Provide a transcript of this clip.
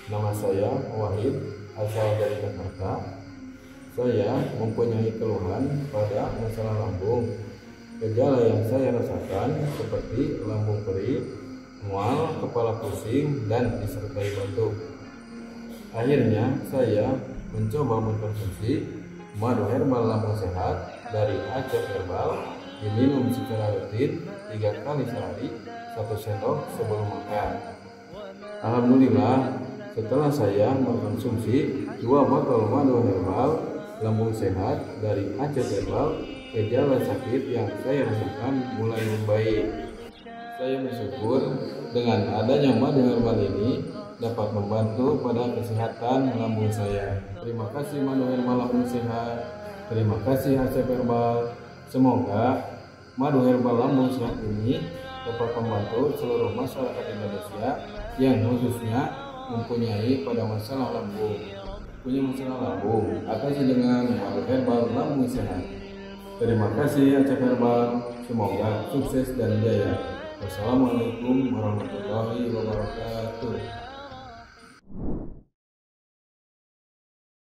Nama saya Wahid, asal dari Jakarta. Saya mempunyai keluhan pada masalah lambung. Gejala yang saya rasakan seperti lambung perih, mual, kepala pusing, dan disertai batuk. Akhirnya saya mencoba mengkonsumsi madu herbal lambung sehat dari Aceh Herbal, diminum secara rutin 3 kali sehari, 1 sendok sebelum makan. Alhamdulillah, setelah saya mengkonsumsi 2 botol madu herbal lambung sehat dari Aceh Herbal, gejala sakit yang saya rasakan mulai membaik. Saya bersyukur dengan adanya madu herbal ini dapat membantu pada kesehatan lambung saya. Terima kasih madu herbal lambung sehat. Terima kasih Aceh Herbal. Semoga madu herbal lambung sehat ini dapat membantu seluruh masyarakat Indonesia yang khususnya mempunyai pada masalah lambung. Punya masalah lambung, atasi dengan madu herbal lambung sehat. Terima kasih Aceh Herbal. Semoga sukses dan jaya. Wassalamualaikum warahmatullahi wabarakatuh.